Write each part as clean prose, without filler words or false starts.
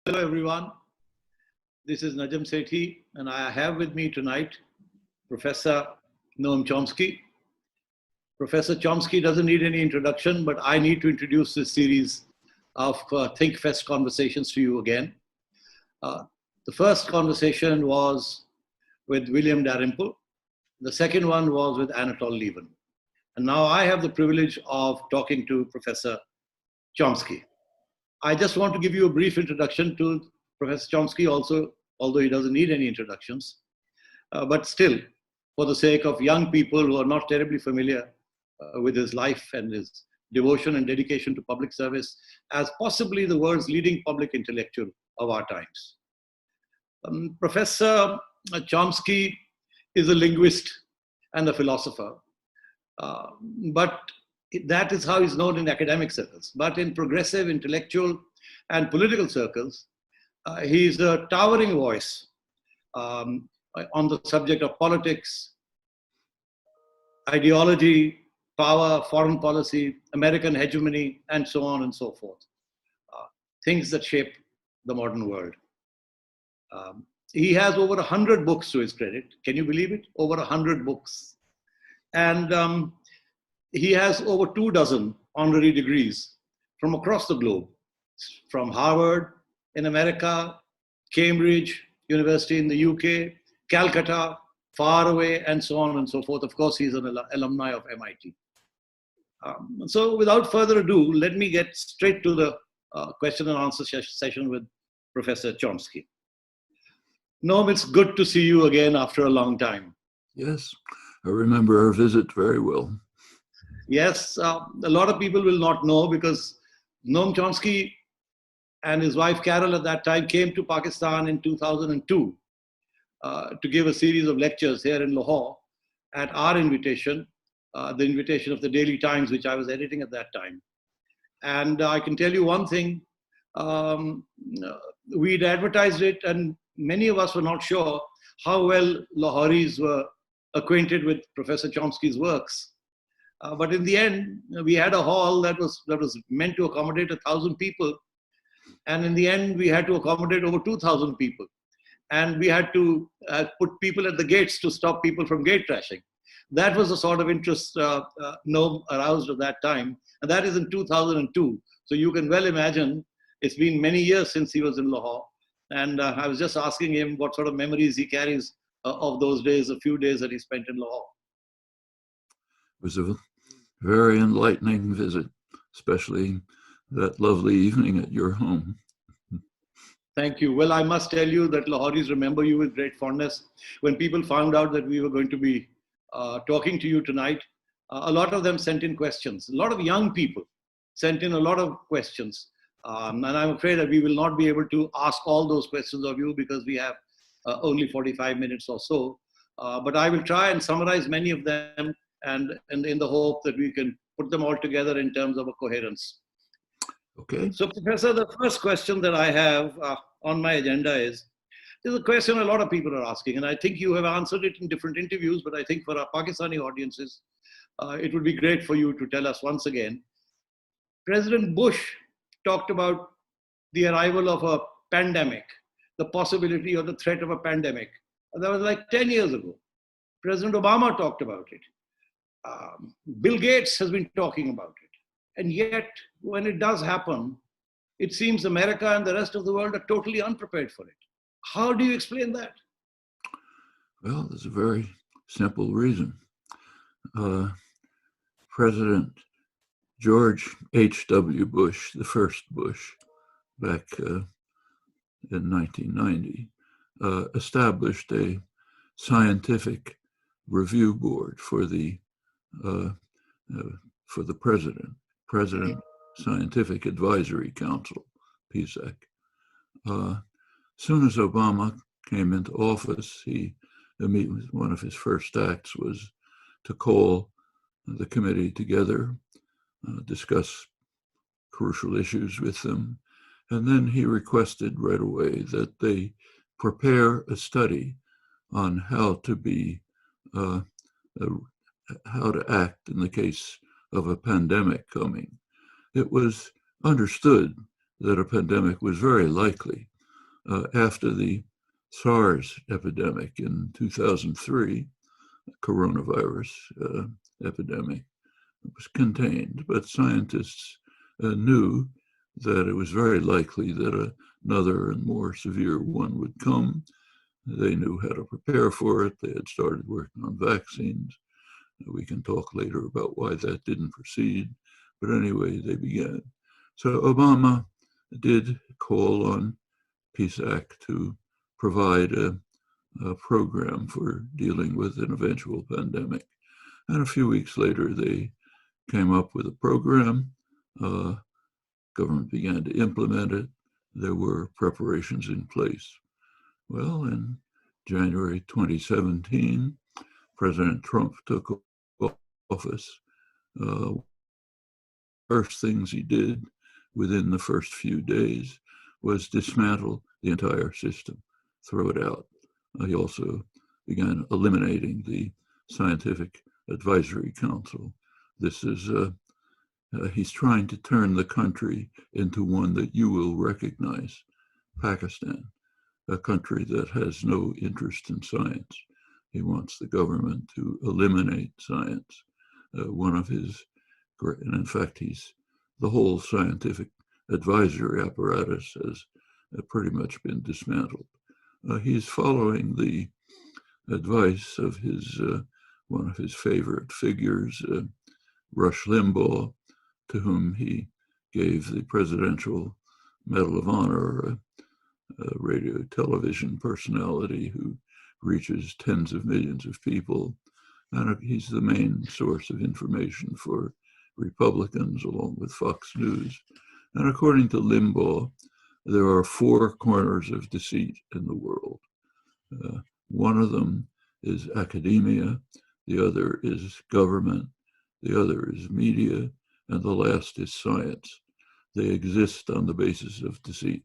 Hello, everyone. This is Najam Sethi, and I have with me tonight Professor Noam Chomsky. Professor Chomsky doesn't need any introduction, but I need to introduce this series of ThinkFest conversations to you again. The first conversation was with William Dalrymple. The second one was with Anatole Lieven. And now I have the privilege of talking to Professor Chomsky. I just want to give you a brief introduction to Professor Chomsky also, although he doesn't need any introductions. But still, for the sake of young people who are not terribly familiar with his life and his devotion and dedication to public service as possibly the world's leading public intellectual of our times. Professor Chomsky is a linguist and a philosopher, but that is how he's known in academic circles. But in progressive, intellectual, and political circles, he's a towering voice on the subject of politics, ideology, power, foreign policy, American hegemony, and so on and so forth. Things that shape the modern world. He has over 100 books to his credit. Can you believe it? Over 100 books. And he has over 24 honorary degrees from across the globe, from Harvard in America, Cambridge University in the UK, Calcutta, far away, and so on and so forth. Of course, he's an alumni of MIT. So without further ado, let me get straight to the question and answer session with Professor Chomsky. Noam, it's good to see you again after a long time. Yes, I remember our visit very well. Yes, a lot of people will not know because Noam Chomsky and his wife Carol at that time came to Pakistan in 2002 to give a series of lectures here in Lahore at our invitation, the invitation of the Daily Times, which I was editing at that time. And I can tell you one thing, we'd advertised it and many of us were not sure how well Lahoris were acquainted with Professor Chomsky's works. But in the end, we had a hall that was meant to accommodate 1,000 people. And in the end, we had to accommodate over 2,000 people. And we had to put people at the gates to stop people from gate crashing. That was the sort of interest Noam aroused at that time. And that is in 2002. So you can well imagine, it's been many years since he was in Lahore. And I was just asking him what sort of memories he carries of those days, a few days that he spent in Lahore. It was a very enlightening visit, especially that lovely evening at your home. Thank you. Well, I must tell you that Lahoris remember you with great fondness. When people found out that we were going to be talking to you tonight, a lot of them sent in questions. A lot of young people sent in a lot of questions. And I'm afraid that we will not be able to ask all those questions of you because we have only 45 minutes or so. But I will try and summarize many of them and in the hope that we can put them all together in terms of a coherence. Okay. So, Professor, the first question that I have on my agenda is a question a lot of people are asking, and I think you have answered it in different interviews, but I think for our Pakistani audiences, it would be great for you to tell us once again. President Bush talked about the arrival of a pandemic, the possibility or the threat of a pandemic. That was like 10 years ago. President Obama talked about it. Bill Gates has been talking about it. And yet, when it does happen, it seems America and the rest of the world are totally unprepared for it. How do you explain that? Well, there's a very simple reason. President George H.W. Bush, the first Bush, back in 1990, established a scientific review board for the President Scientific Advisory Council, PSAC. Soon as Obama came into office, one of his first acts was to call the committee together, discuss crucial issues with them, and then he requested right away that they prepare a study on how to act in the case of a pandemic coming. It was understood that a pandemic was very likely, After the SARS epidemic in 2003, coronavirus epidemic was contained, but scientists knew that it was very likely that another and more severe one would come. They knew how to prepare for it. They had started working on vaccines. We can talk later about why that didn't proceed, but anyway, they began. So Obama did call on PSAC to provide a program for dealing with an eventual pandemic. And a few weeks later, they came up with a program. Government began to implement it. There were preparations in place. Well, in January 2017, President Trump took office. First things he did within the first few days was dismantle the entire system, throw it out. He also began eliminating the Scientific Advisory Council. This is, he's trying to turn the country into one that you will recognize, Pakistan, a country that has no interest in science. He wants the government to eliminate science. One of his, and in fact, the whole scientific advisory apparatus has pretty much been dismantled. He's following the advice of one of his favorite figures, Rush Limbaugh, to whom he gave the Presidential Medal of Honor, a radio television personality who reaches tens of millions of people. And he's the main source of information for Republicans, along with Fox News. And according to Limbaugh, there are four corners of deceit in the world. One of them is academia, the other is government, the other is media, and the last is science. They exist on the basis of deceit.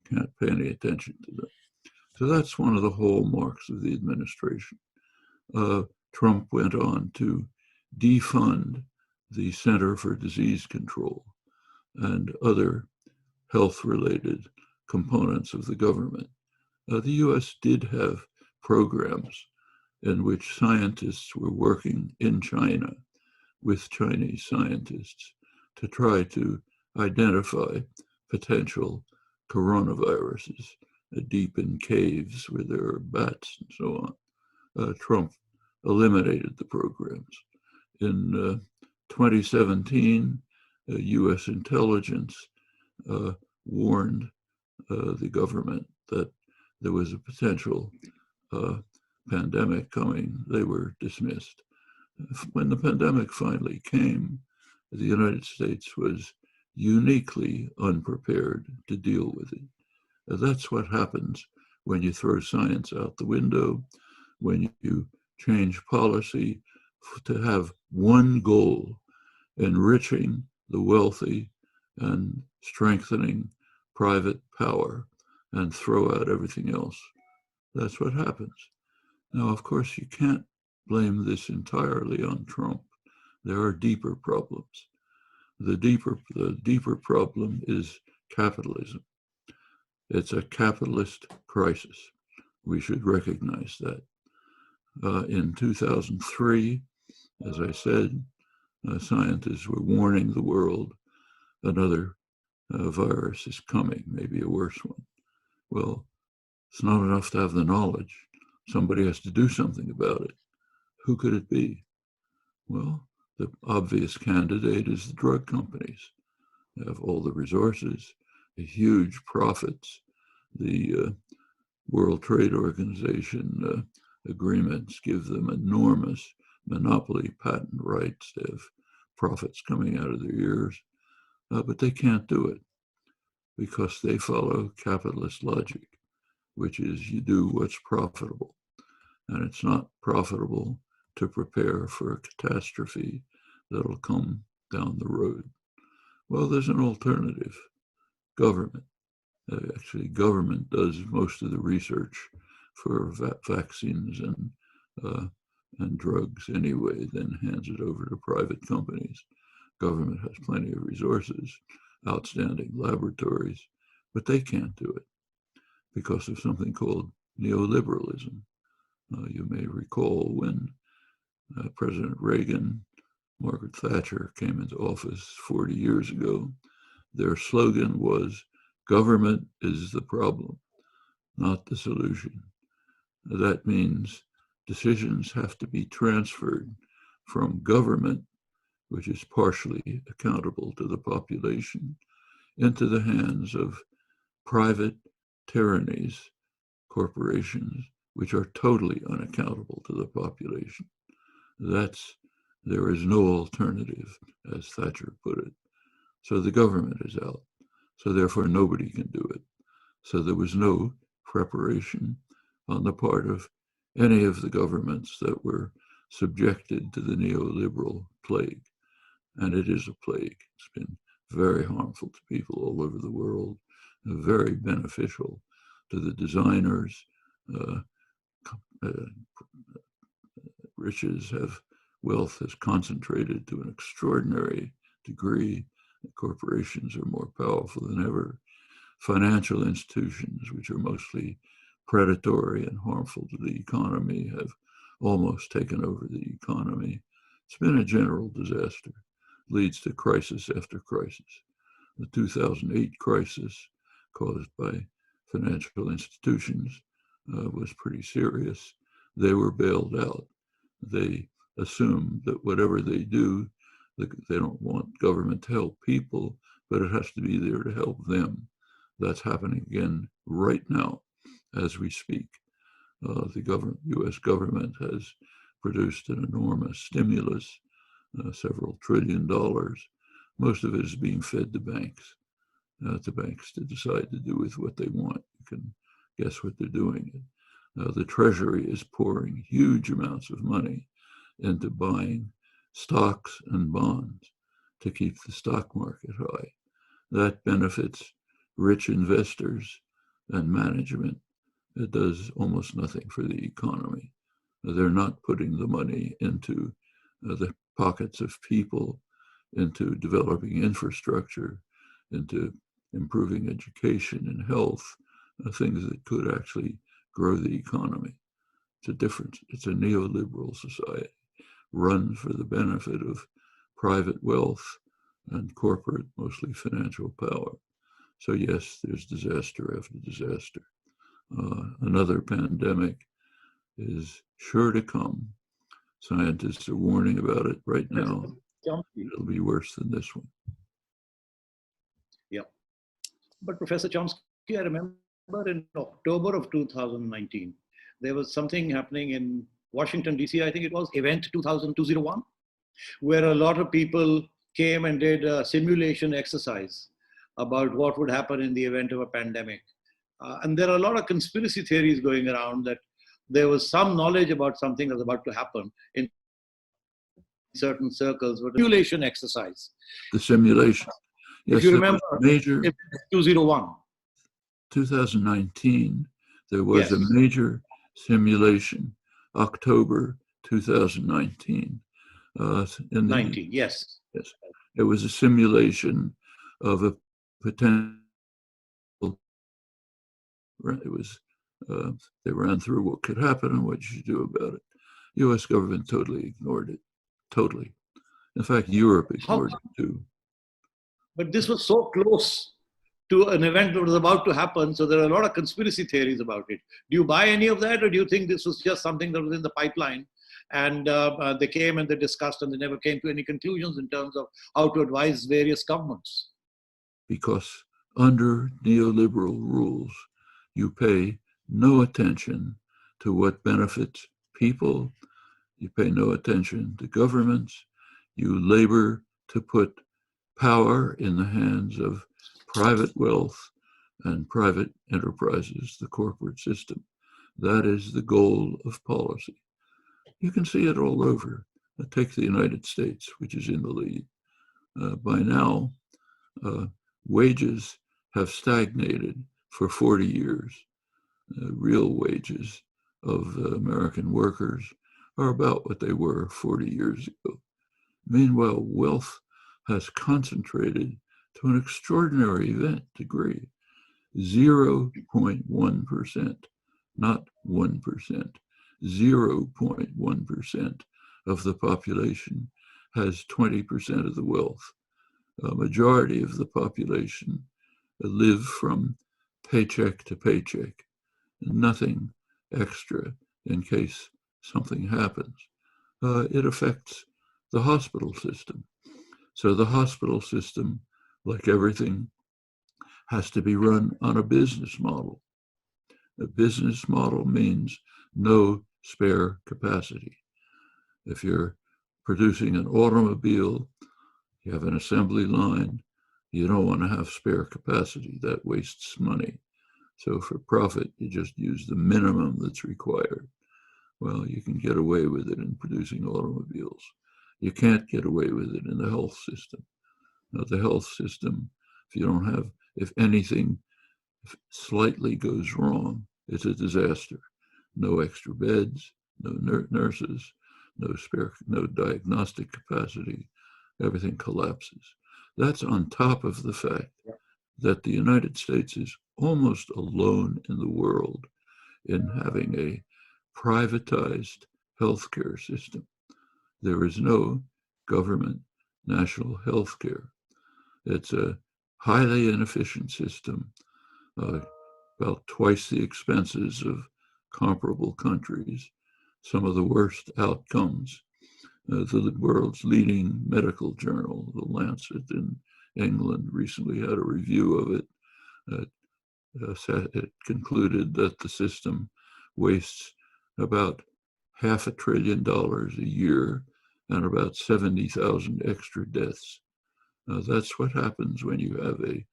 Can't pay any attention to them. So that's one of the hallmarks of the administration. Trump went on to defund the Center for Disease Control and other health-related components of the government. The US did have programs in which scientists were working in China with Chinese scientists to try to identify potential coronaviruses deep in caves where there are bats and so on. Trump eliminated the programs. In 2017, US intelligence warned the government that there was a potential pandemic coming. They were dismissed. When the pandemic finally came, the United States was uniquely unprepared to deal with it. That's what happens when you throw science out the window, when you change policy to have one goal, enriching the wealthy and strengthening private power, and throw out everything else. That's what happens. Now, of course, you can't blame this entirely on Trump. There are deeper problems. The deeper problem is capitalism. It's a capitalist crisis. We should recognize that. In 2003, as I said, scientists were warning the world another virus is coming, maybe a worse one. Well, it's not enough to have the knowledge. Somebody has to do something about it. Who could it be? Well, the obvious candidate is the drug companies. They have all the resources, the huge profits. The World Trade Organization agreements give them enormous monopoly patent rights. They have profits coming out of their ears, but they can't do it because they follow capitalist logic, which is you do what's profitable. And it's not profitable to prepare for a catastrophe that'll come down the road. Well, there's an alternative, government. Actually, government does most of the research for vaccines and drugs anyway, then hands it over to private companies. Government has plenty of resources, outstanding laboratories, but they can't do it. because of something called neoliberalism. You may recall when President Reagan, Margaret Thatcher came into office 40 years ago, their slogan was, "Government is the problem, not the solution." That means decisions have to be transferred from government, which is partially accountable to the population, into the hands of private tyrannies, corporations, which are totally unaccountable to the population. There is no alternative, as Thatcher put it. So the government is out. So therefore nobody can do it. So there was no preparation on the part of any of the governments that were subjected to the neoliberal plague. And it is a plague. It's been very harmful to people all over the world, very beneficial to the designers. Wealth has concentrated to an extraordinary degree. Corporations are more powerful than ever. Financial institutions, which are mostly predatory and harmful to the economy, have almost taken over the economy. It's been a general disaster. Leads to crisis after crisis. The 2008 crisis caused by financial institutions was pretty serious. They were bailed out. They assume that whatever they do, they don't want government to help people, but it has to be there to help them. That's happening again right now as we speak. The US government has produced an enormous stimulus, several $1 trillion. Most of it is being fed to banks to decide to do with what they want. You can guess what they're doing. The Treasury is pouring huge amounts of money into buying stocks and bonds to keep the stock market high. That benefits rich investors and management. It does almost nothing for the economy. They're not putting the money into the pockets of people, into developing infrastructure, into improving education and health, things that could actually grow the economy. It's a difference. It's a neoliberal society run for the benefit of private wealth and corporate, mostly financial power. So yes, there's disaster after disaster. Another pandemic is sure to come. Scientists are warning about it right now. It'll be worse than this one. Yeah. But Professor Chomsky, I remember in October of 2019, there was something happening in Washington, D.C., I think it was Event 2001, where a lot of people came and did a simulation exercise about what would happen in the event of a pandemic. And there are a lot of conspiracy theories going around that there was some knowledge about something that was about to happen in certain circles, but a simulation exercise. The simulation. Yes, if you remember, major 2001. 2019, there was a major simulation, October 2019. Yes. Yes, it was a simulation of a potential. It was they ran through what could happen and what you should do about it. U.S. government totally ignored it. Totally. In fact, Europe ignored it too. But this was so close to an event that was about to happen, so there are a lot of conspiracy theories about it. Do you buy any of that, or do you think this was just something that was in the pipeline and they came and they discussed and they never came to any conclusions in terms of how to advise various governments? Because under neoliberal rules, you pay no attention to what benefits people. You pay no attention to governments. You labor to put power in the hands of private wealth and private enterprises, the corporate system. That is the goal of policy. You can see it all over. Take the United States, which is in the lead. By now, wages have stagnated for 40 years. Real wages of American workers are about what they were 40 years ago. Meanwhile, wealth has concentrated to an extraordinary degree. 0.1%, not 1%, 0.1% of the population has 20% of the wealth. A majority of the population live from paycheck to paycheck, nothing extra in case something happens. It affects the hospital system. So the hospital system, like everything, has to be run on a business model. A business model means no spare capacity. If you're producing an automobile, you have an assembly line, you don't want to have spare capacity. That wastes money. So for profit, you just use the minimum that's required. Well, you can get away with it in producing automobiles. You can't get away with it in the health system. Now, the health system, if anything slightly goes wrong, it's a disaster. No extra beds, no nurses, no diagnostic capacity. Everything collapses. That's on top of the fact that the United States is almost alone in the world in having a privatized healthcare system. There is no government national health care. It's a highly inefficient system, about twice the expenses of comparable countries, some of the worst outcomes. The world's leading medical journal, The Lancet in England, recently had a review of it. It concluded that the system wastes about $500 billion a year and about 70,000 extra deaths. That's what happens when you have a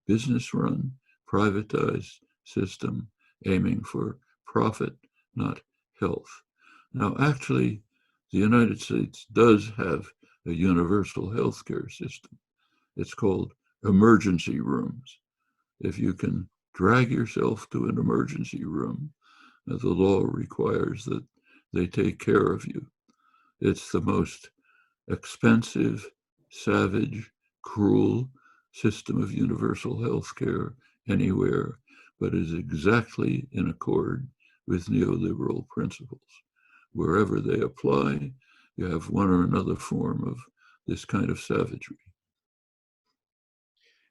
business-run, privatized system aiming for profit, not health. Now, actually, the United States does have a universal healthcare system. It's called emergency rooms. If you can drag yourself to an emergency room, the law requires that they take care of you. It's the most expensive, savage, cruel system of universal health care anywhere, but is exactly in accord with neoliberal principles. Wherever they apply, you have one or another form of this kind of savagery.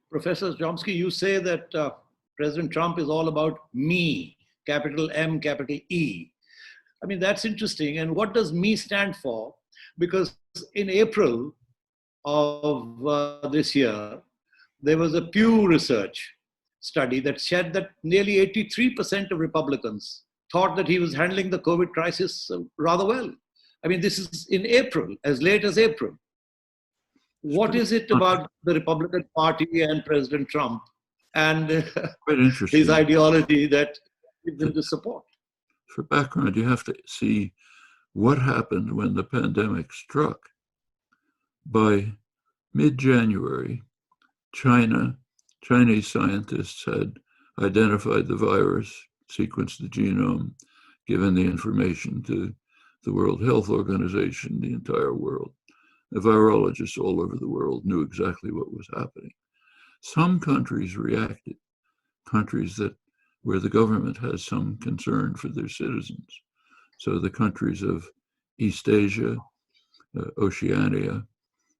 Professor Chomsky, you say that President Trump is all about me, capital M, capital E. I mean, that's interesting. And what does me stand for? Because in April of this year, there was a Pew Research study that said that nearly 83% of Republicans thought that he was handling the COVID crisis rather well. I mean, this is in April, as late as April. What is it about the Republican Party and President Trump and his ideology that gives them the support? For background, you have to see what happened when the pandemic struck. By mid-January, Chinese scientists had identified the virus, sequenced the genome, given the information to the World Health Organization, the entire world. The virologists all over the world knew exactly what was happening. Some countries reacted, countries where the government has some concern for their citizens. So the countries of East Asia, Oceania,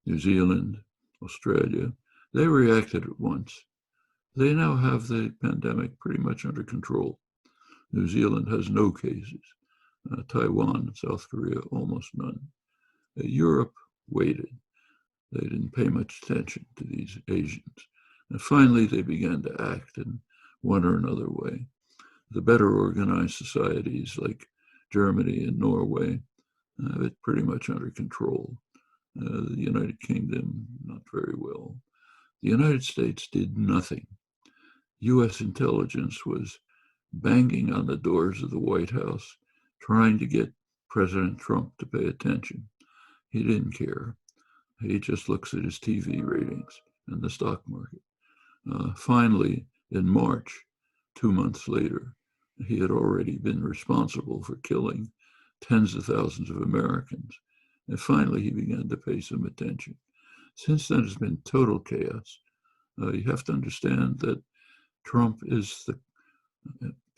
New Zealand, Australia, they reacted at once. They now have the pandemic pretty much under control. New Zealand has no cases. Taiwan, South Korea, almost none. Europe waited. They didn't pay much attention to these Asians. And finally, they began to act in one or another way. The better organized societies like Germany and Norway have it pretty much under control. The United Kingdom, not very well. The United States did nothing. US intelligence was banging on the doors of the White House, trying to get President Trump to pay attention. He didn't care. He just looks at his TV ratings and the stock market. Finally, in March, 2 months later, he had already been responsible for killing tens of thousands of Americans. And finally, he began to pay some attention. Since then, it's been total chaos. You have to understand that Trump is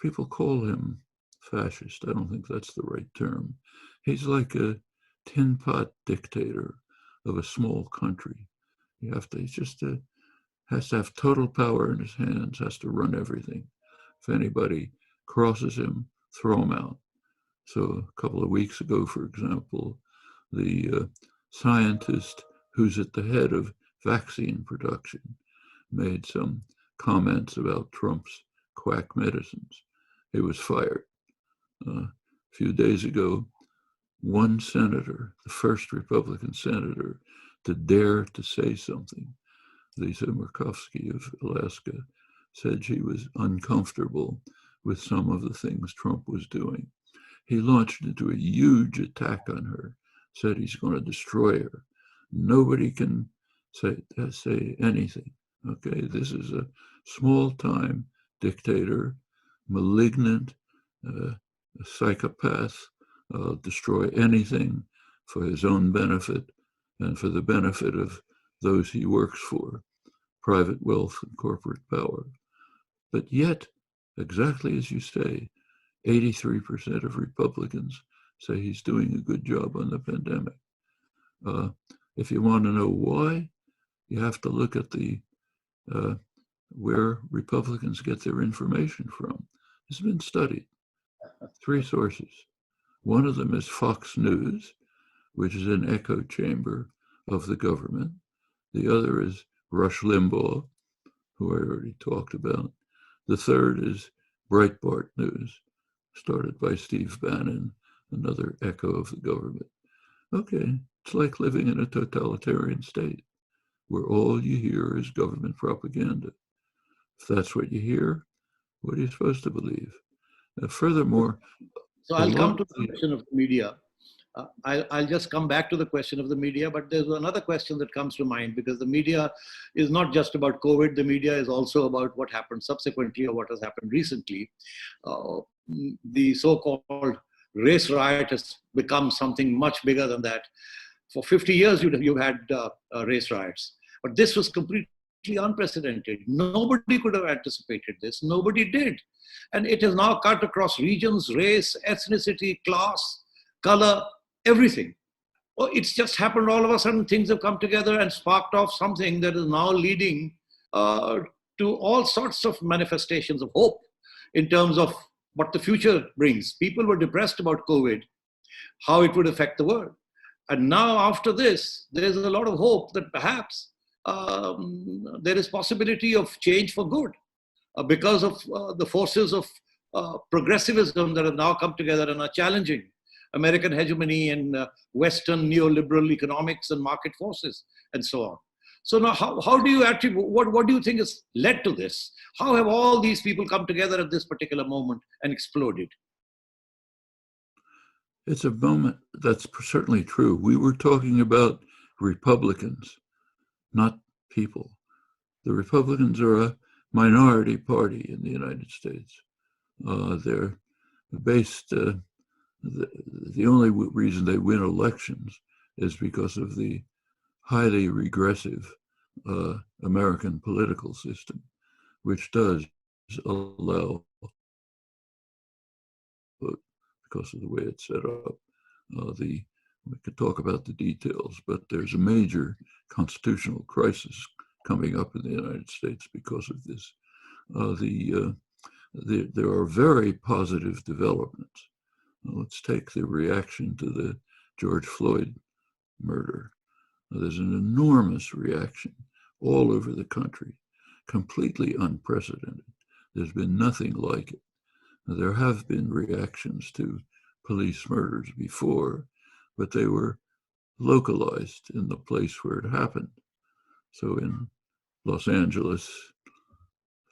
people call him fascist. I don't think that's the right term. He's like a tin pot dictator of a small country. He just has to have total power in his hands, has to run everything. If anybody crosses him, throw him out. So a couple of weeks ago, for example, the scientist who's at the head of vaccine production made some comments about Trump's quack medicines. He was fired. A few days ago, one senator, the first Republican senator to dare to say something, Lisa Murkowski of Alaska, said she was uncomfortable with some of the things Trump was doing. He launched into a huge attack on her, said he's going to destroy her. Nobody can say anything. Okay, this is a small-time dictator, malignant, a psychopath, destroy anything for his own benefit and for the benefit of those he works for, private wealth and corporate power. But yet, exactly as you say, 83% of Republicans say he's doing a good job on the pandemic. If you want to know why, you have to look at where Republicans get their information from. It's been studied. 3 sources. One of them is Fox News, which is an echo chamber of the government. The other is Rush Limbaugh, who I already talked about. The third is Breitbart News, started by Steve Bannon, another echo of the government. Okay, it's like living in a totalitarian state where all you hear is government propaganda. If that's what you hear, what are you supposed to believe? Furthermore, so I'll come to the question of the media. I'll just come back to the question of the media, but there's another question that comes to mind, because the media is not just about COVID. The media is also about what happened subsequently or what has happened recently. The so-called race riot has become something much bigger than that. For 50 years, you had race riots, but this was completely unprecedented. Nobody could have anticipated this. Nobody did. And it has now cut across regions, race, ethnicity, class, color, everything. Oh, it's just happened all of a sudden. Things have come together and sparked off something that is now leading to all sorts of manifestations of hope in terms of what the future brings. People were depressed about COVID, how it would affect the world. And now after this, there is a lot of hope that perhaps there is possibility of change for good because of the forces of progressivism that have now come together and are challenging American hegemony and Western neoliberal economics and market forces and so on. So now how do you actually, what do you think has led to this? How have all these people come together at this particular moment and exploded? It's a moment that's certainly true. We were talking about Republicans, not people. The Republicans are a minority party in the United States. They're based, the only reason they win elections is because of the highly regressive American political system, which does allow, because of the way it's set up, we could talk about the details, but there's a major constitutional crisis coming up in the United States because of this. There are very positive developments. Let's take the reaction to the George Floyd murder. There's an enormous reaction all over the country, completely unprecedented. There's been nothing like it. There have been reactions to police murders before, but they were localized in the place where it happened. So in Los Angeles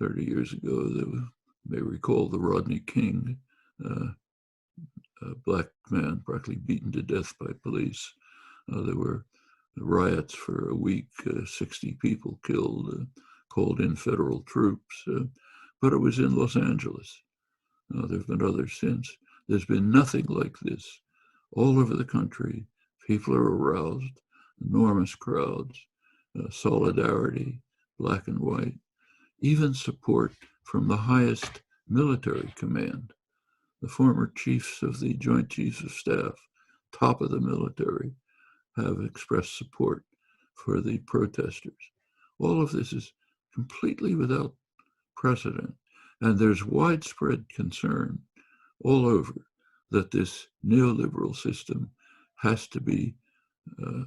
30 years ago, you may recall the Rodney King, a black man practically beaten to death by police. There were riots for a week, 60 people killed, called in federal troops, but it was in Los Angeles. There have been others since. There's been nothing like this. All over the country, people are aroused, enormous crowds, solidarity, black and white. even support from the highest military command. The former chiefs of the Joint Chiefs of Staff, top of the military, have expressed support for the protesters. All of this is completely without precedent, and there's widespread concern all over that this neoliberal system has to be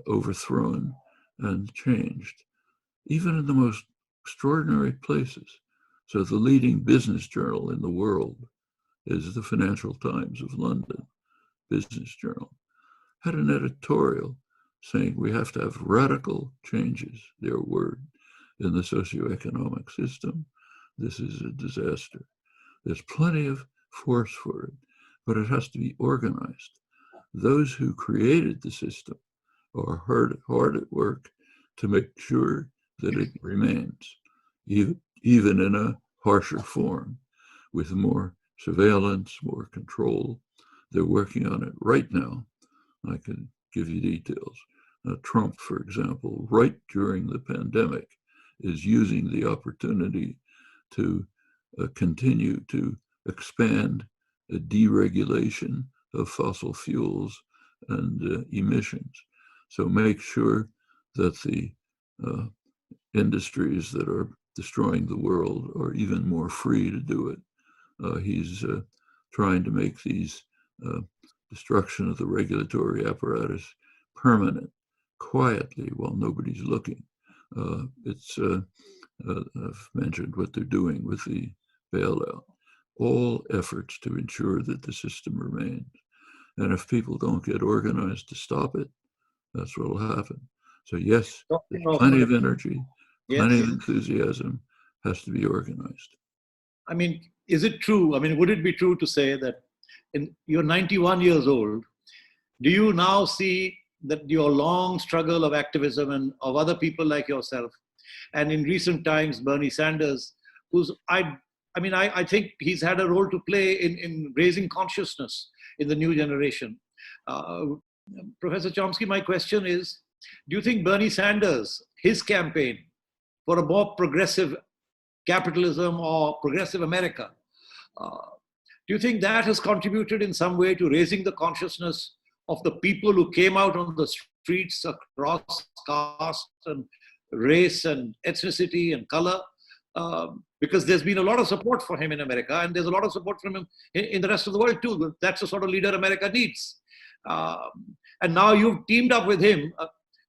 overthrown and changed, even in the most extraordinary places. So the leading business journal in the world is the Financial Times of London Business Journal, had an editorial saying we have to have radical changes, their word, in the socioeconomic system. This is a disaster. There's plenty of force for it, but it has to be organized. Those who created the system are hard at work to make sure that it remains, even in a harsher form, with more surveillance, more control. They're working on it right now. I can give you details. Trump, for example, right during the pandemic, is using the opportunity to continue to expand a deregulation of fossil fuels and emissions. So make sure that the industries that are destroying the world are even more free to do it. He's trying to make these destruction of the regulatory apparatus permanent, quietly, while nobody's looking. I've mentioned what they're doing with the bailout. All efforts to ensure that the system remains. And if people don't get organized to stop it, that's what will happen. So yes, there's plenty of energy, plenty of enthusiasm, has to be organized. I mean, is it true? I mean, would it be true to say that you're 91 years old, do you now see that your long struggle of activism and of other people like yourself, and in recent times, Bernie Sanders, who's, I think he's had a role to play in raising consciousness in the new generation. Professor Chomsky, my question is, do you think Bernie Sanders, his campaign for a more progressive capitalism or progressive America, do you think that has contributed in some way to raising the consciousness of the people who came out on the streets across caste and race and ethnicity and color? Because there's been a lot of support for him in America, and there's a lot of support from him in the rest of the world too. That's the sort of leader America needs. And now you've teamed up with him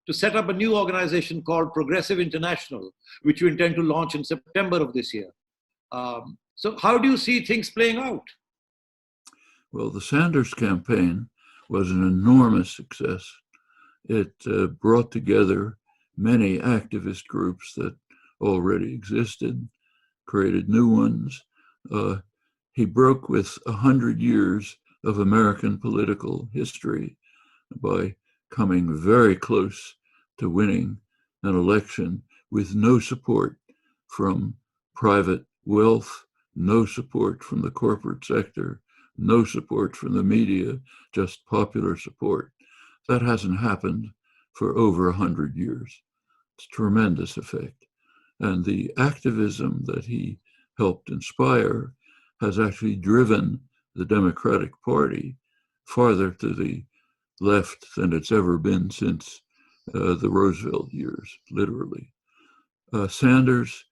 to set up a new organization called Progressive International, which you intend to launch in September of this year. So how do you see things playing out? Well, the Sanders campaign was an enormous success. It brought together many activist groups that already existed, created new ones. He broke with 100 years of American political history by coming very close to winning an election with no support from private wealth, no support from the corporate sector, no support from the media, just popular support. That hasn't happened for over 100 years. It's a tremendous effect. And the activism that he helped inspire has actually driven the Democratic Party farther to the left than it's ever been since the Roosevelt years, literally. Sanders,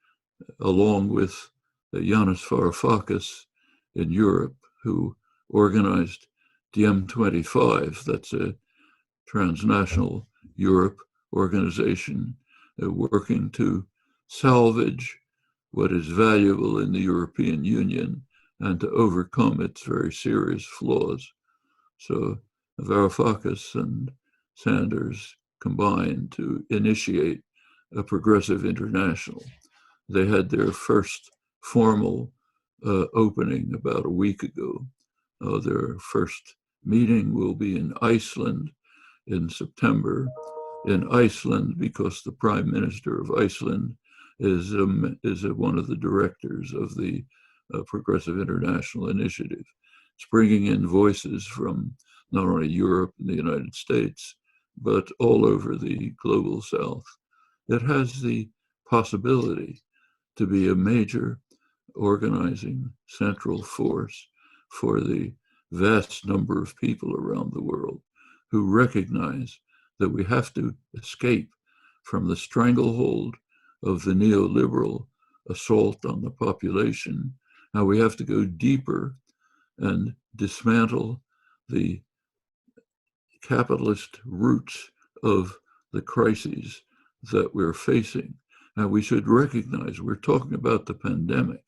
along with Yanis Varoufakis in Europe, who organized DiEM25, that's a transnational Europe organization working to salvage what is valuable in the European Union and to overcome its very serious flaws. So Varoufakis and Sanders combined to initiate a Progressive International. They had their first formal opening about a week ago. Their first meeting will be in Iceland in September. In Iceland, because the Prime Minister of Iceland is one of the directors of the Progressive International Initiative. It's bringing in voices from not only Europe and the United States, but all over the global South. It has the possibility to be a major organizing central force for the vast number of people around the world who recognize that we have to escape from the stranglehold of the neoliberal assault on the population. Now we have to go deeper and dismantle the capitalist roots of the crises that we're facing. Now we should recognize we're talking about the pandemic.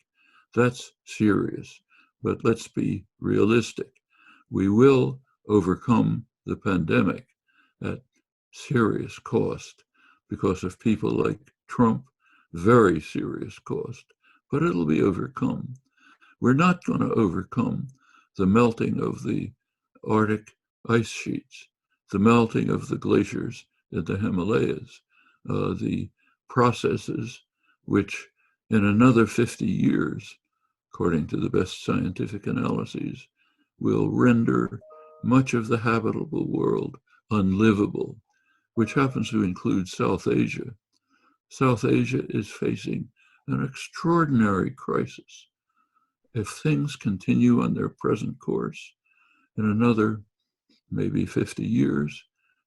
That's serious, but let's be realistic. We will overcome the pandemic at serious cost because of people like Trump, very serious cost, but it'll be overcome. We're not going to overcome the melting of the Arctic ice sheets, the melting of the glaciers in the Himalayas, the processes which in another 50 years, according to the best scientific analyses, will render much of the habitable world unlivable, which happens to include South Asia. South Asia is facing an extraordinary crisis. If things continue on their present course, in another maybe 50 years,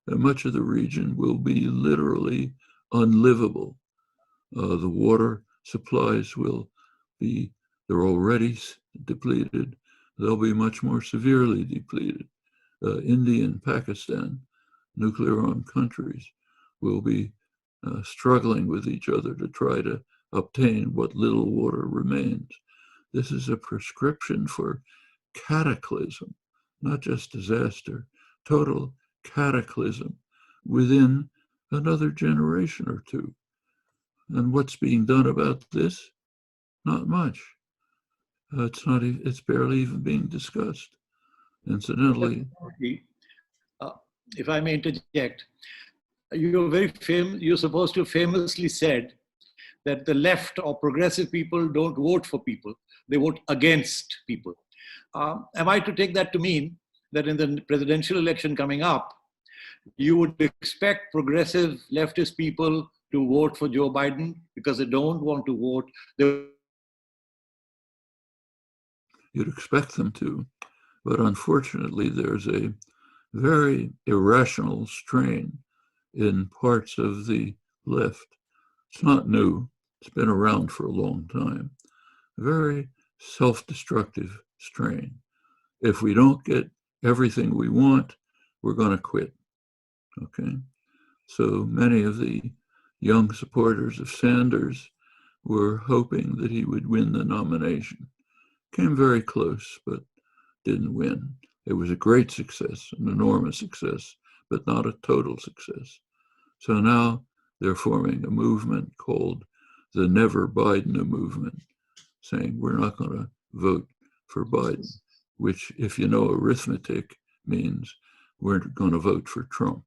much of the region will be literally unlivable. The water supplies will be, they're already depleted. They'll be much more severely depleted. India and Pakistan, nuclear-armed countries, will be struggling with each other to try to obtain what little water remains. This is a prescription for cataclysm, not just disaster, total cataclysm within another generation or two. And what's being done about this? Not much. It's barely even being discussed. Incidentally, if I may interject, you're supposed to have famously said that the left or progressive people don't vote for people, they vote against people. Am I to take that to mean that in the presidential election coming up, you would expect progressive leftist people to vote for Joe Biden because they don't want to vote? You'd expect them to, but unfortunately there's a very irrational strain in parts of the left. It's not new, it's been around for a long time. A very self-destructive strain. If we don't get everything we want, we're going to quit. Okay? So many of the young supporters of Sanders were hoping that he would win the nomination. Came very close, but didn't win. It was a great success, an enormous success, but not a total success. So now they're forming a movement called the Never Biden movement, saying we're not going to vote for Biden, which, if you know arithmetic, means we're going to vote for Trump.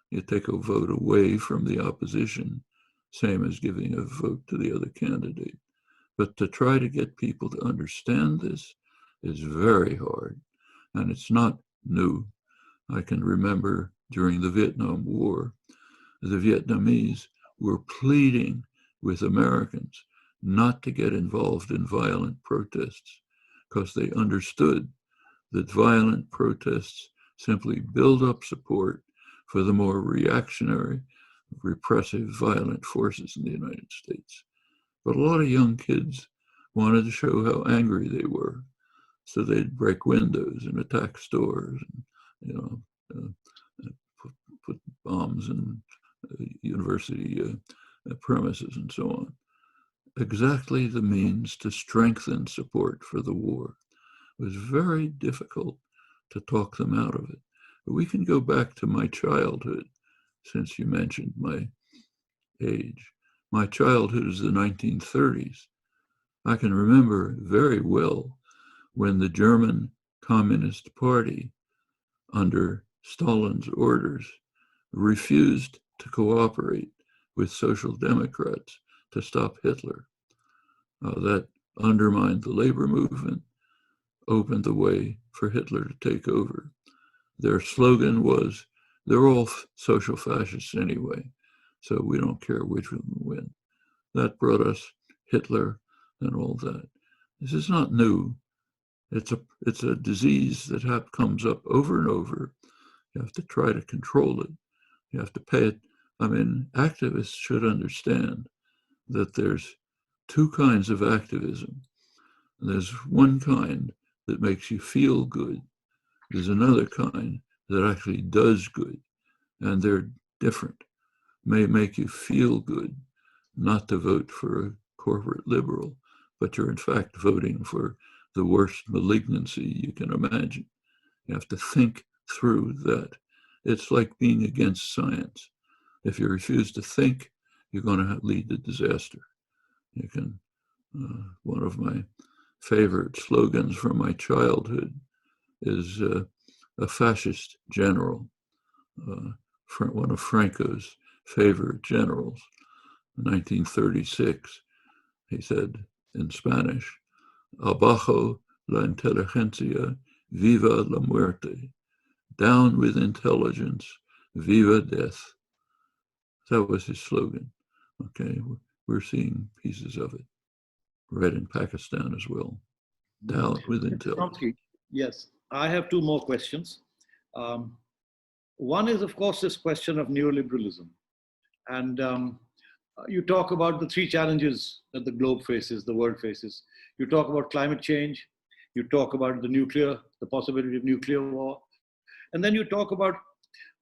You take a vote away from the opposition, same as giving a vote to the other candidate. But to try to get people to understand this is very hard, and it's not new. I can remember during the Vietnam War, the Vietnamese were pleading with Americans not to get involved in violent protests because they understood that violent protests simply build up support for the more reactionary, repressive, violent forces in the United States. But a lot of young kids wanted to show how angry they were. So they'd break windows and attack stores, and, put bombs in university premises and so on. Exactly the means to strengthen support for the war. It was very difficult to talk them out of it. But we can go back to my childhood, since you mentioned my age. My childhood is the 1930s. I can remember very well when the German Communist Party, under Stalin's orders, refused to cooperate with Social Democrats to stop Hitler. That undermined the labor movement, opened the way for Hitler to take over. Their slogan was, they're all social fascists anyway, so we don't care which of them win. That brought us Hitler and all that. This is not new. It's a disease that comes up over and over. You have to try to control it. You have to pay it. I mean, activists should understand that there's two kinds of activism. There's one kind that makes you feel good. There's another kind that actually does good, and they're different. May make you feel good not to vote for a corporate liberal, but you're in fact voting for the worst malignancy you can imagine. You have to think through that. It's like being against science. If you refuse to think, you're going to lead to disaster. You can, one of my favorite slogans from my childhood is a fascist general, one of Franco's favorite generals, in 1936. He said in Spanish, "Abajo la inteligencia, viva la muerte." Down with intelligence, viva death. That was his slogan. Okay, we're seeing pieces of it, right in Pakistan as well. Down with intelligence. Yes, I have two more questions. One is, of course, this question of neoliberalism. And you talk about the three challenges that the globe faces, the world faces. You talk about climate change. You talk about the possibility of nuclear war. And then you talk about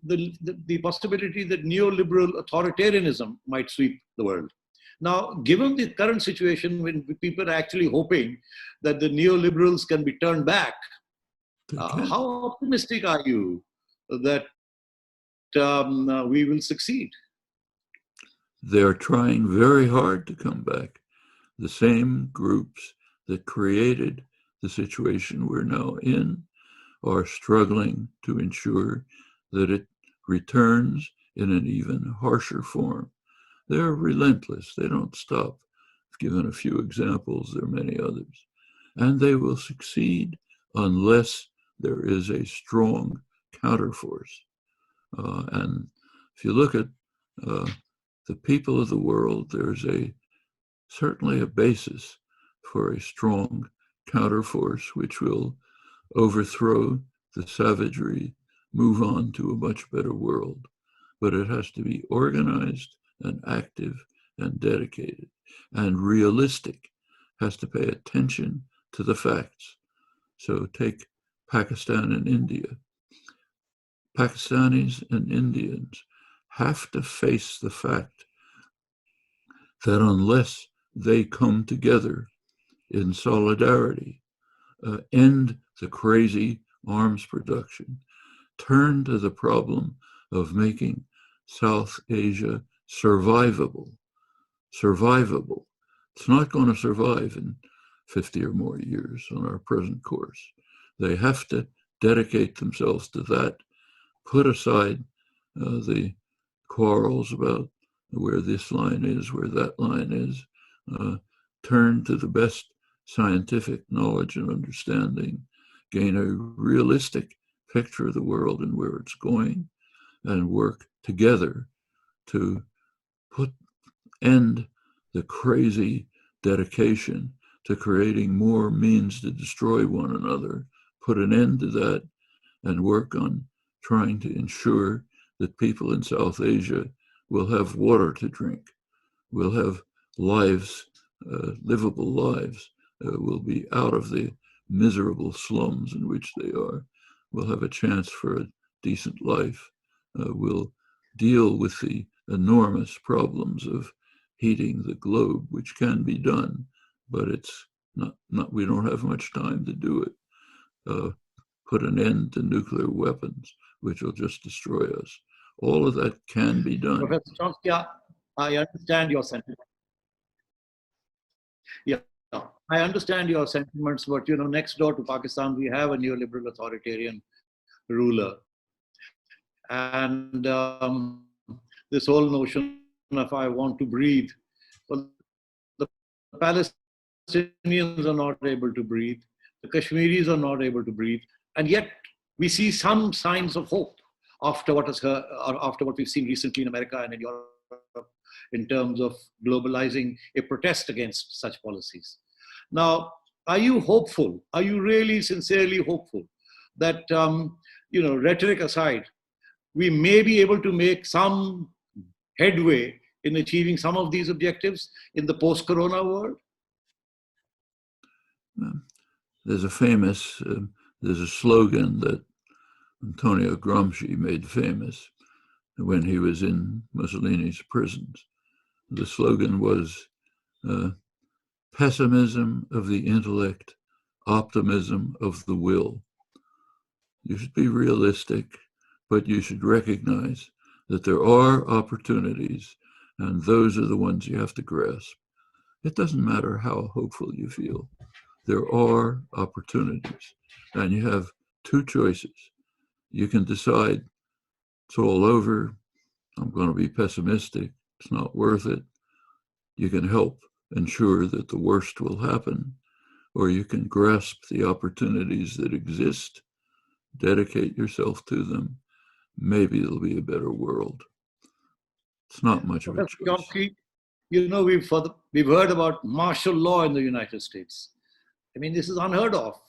the possibility that neoliberal authoritarianism might sweep the world. Now, given the current situation when people are actually hoping that the neoliberals can be turned back, how optimistic are you that we will succeed? They're trying very hard to come back. The same groups that created the situation we're now in are struggling to ensure that it returns in an even harsher form. They're relentless. They don't stop. I've given a few examples. There are many others. And they will succeed unless there is a strong counterforce. And if you look at the people of the world, there's certainly a basis for a strong counterforce which will overthrow the savagery, move on to a much better world. But it has to be organized and active and dedicated and realistic, has to pay attention to the facts. So take Pakistan and India. Pakistanis and Indians have to face the fact that unless they come together in solidarity, end the crazy arms production, turn to the problem of making South Asia survivable. It's not going to survive in 50 or more years on our present course. They have to dedicate themselves to that, put aside the quarrels about where this line is, where that line is, turn to the best scientific knowledge and understanding, gain a realistic picture of the world and where it's going, and work together to end the crazy dedication to creating more means to destroy one another, put an end to that, and work on trying to ensure that people in South Asia will have water to drink, will have lives, livable lives, will be out of the miserable slums in which they are, will have a chance for a decent life, will deal with the enormous problems of heating the globe, which can be done, but it's not we don't have much time to do it. Put an end to nuclear weapons, which will just destroy us. All of that can be done. Professor Chomsky, I understand your sentiment. Yeah, I understand your sentiments, but next door to Pakistan, we have a neoliberal authoritarian ruler. And this whole notion of I want to breathe, well, the Palestinians are not able to breathe, the Kashmiris are not able to breathe, and yet we see some signs of hope after what we've seen recently in America and in Europe in terms of globalizing a protest against such policies. Now, are you hopeful? Are you really sincerely hopeful that, rhetoric aside, we may be able to make some headway in achieving some of these objectives in the post-corona world? There's a slogan that Antonio Gramsci made famous when he was in Mussolini's prisons. The slogan was, pessimism of the intellect, optimism of the will. You should be realistic, but you should recognize that there are opportunities, and those are the ones you have to grasp. It doesn't matter how hopeful you feel. There are opportunities, and you have two choices. You can decide it's all over, I'm going to be pessimistic, it's not worth it. You can help ensure that the worst will happen, or you can grasp the opportunities that exist, dedicate yourself to them. Maybe it'll be a better world. It's not much of a choice. Chomsky, we've heard about martial law in the United States. I mean, this is unheard of.